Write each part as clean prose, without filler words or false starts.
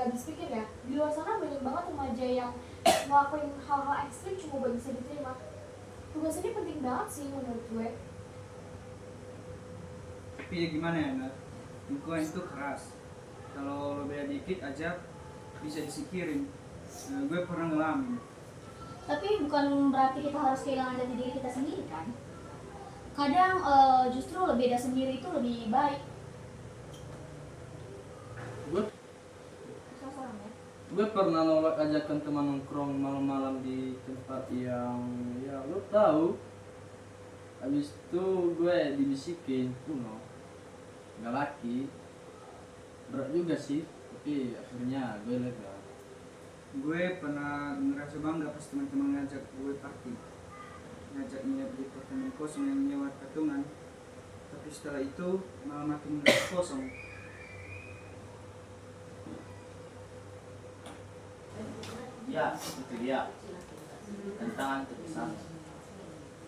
gak habis pikir ya, di luar sana banyak banget remaja yang ngelakuin hal-hal ekstrim cuma buat bisa diterima. Tugas ini penting banget sih menurut gue. Tapi ya gimana ya, Nat? Lingkungan itu keras. Kalau lo beda dikit aja bisa disikirin. Nah, gue pernah ngalamin. Tapi bukan berarti kita harus kehilangan jati diri kita sendiri kan? Kadang justru beda sendiri itu lebih baik. Gue gue pernah nolak ajakan teman nongkrong malam-malam di tempat yang ya lo tahu. Habis itu gue dibisikin kuno, nggak laki. Berat juga sih, tapi akhirnya gue lega. Gue pernah ngerasa bangga pas teman-teman ngajak gue party. Ngajak nginep di apartemen kosong yang nyewa patungan. Tapi setelah itu malah makin ngerasa kosong. Ya, itu dia. Tantangan terbesar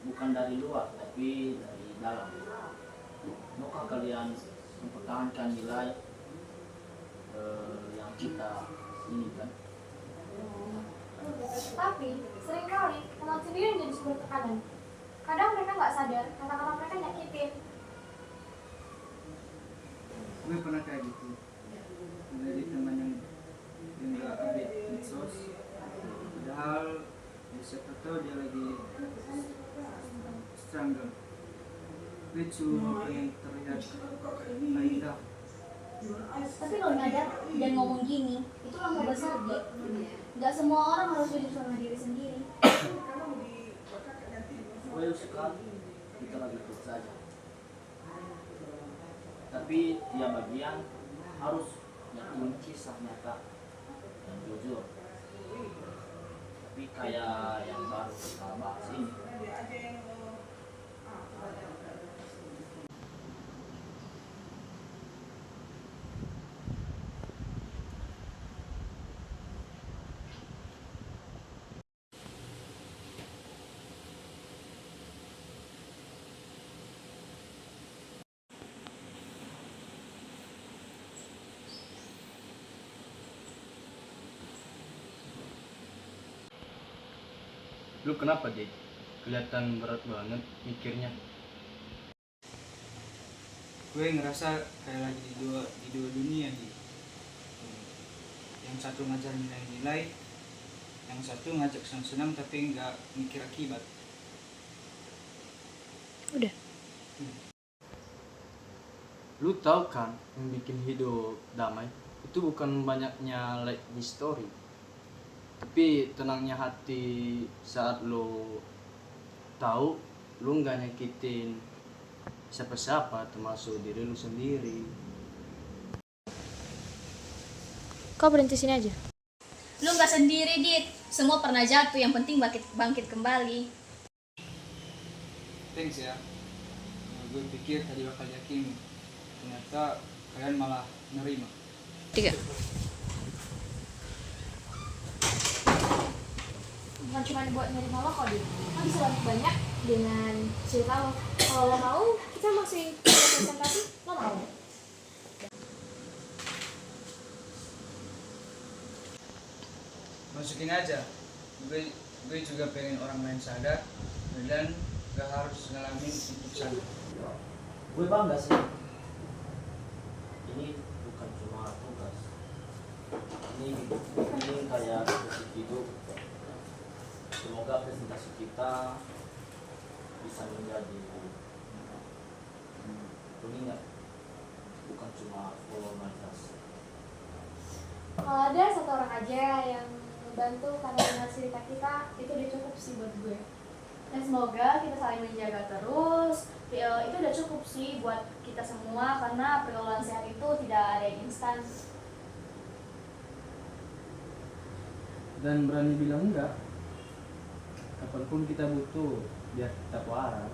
bukan dari luar, tapi dari dalam. Maukah kalian mempertahankan nilai yang kita inginkan? Tapi seringkali teman sendiri yang jadi sumber tekanan. Kadang mereka nggak sadar kata-kata mereka nyakitin. Gue pernah kayak gitu. Menjadi teman yang nggak update medsos. Padahal siapa tahu dia lagi struggle. Gue cuma pengen terlihat indah. Tapi lo nyadar dan ngomong gini, itu langkah besar Dik. Gak semua orang harus jujur sama diri sendiri. Gue suka kita lagi ikut saja. Tapi tiap bagian harus nyakuin kisah nyata dan jujur. Tapi kayak yang baru kita bahas ini. Lu kenapa Jay? Kelihatan berat banget mikirnya. Gue ngerasa kayak lagi di dua dunia nih. Yang satu ngajar nilai-nilai, yang satu ngajak senang-senang tapi nggak mikir akibat. Udah. Lu tahu kan yang bikin hidup damai itu bukan banyaknya like di story, tapi tenangnya hati saat lu tahu lu nggak nyakitin siapa-siapa termasuk diri lu sendiri. Kau berhenti sini aja. Lu gak sendiri Dit, semua pernah jatuh, yang penting bangkit kembali. Thanks ya. Gue pikir tadi bakal yakin, ternyata kalian malah nerima. 3. Bukan cuma buat nerima lo kok, Dit. Kan bisa lebih banyak dengan cerita lo. Kalau lo mau, kita masih presentasi, lo mau? Masukin aja. Gue juga pengen orang lain sadar dan gak harus ngalamin hidup sana. Gue bangga sih. Ini bukan cuma tugas. Ini kayak prinsip hidup. Semoga presentasi kita bisa menjadi pengingat, bukan cuma formalitas. Kalau ada satu orang aja yang membantu karena dengar cerita kita, itu udah cukup sih buat gue. Dan semoga kita saling menjaga terus. Itu udah cukup sih buat kita semua, karena pergaulan sehat itu tidak ada yang instan. Dan berani bilang enggak kapanpun kita butuh biar tetap waras.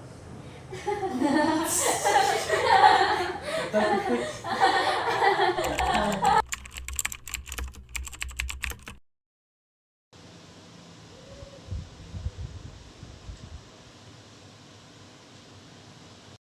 Tetap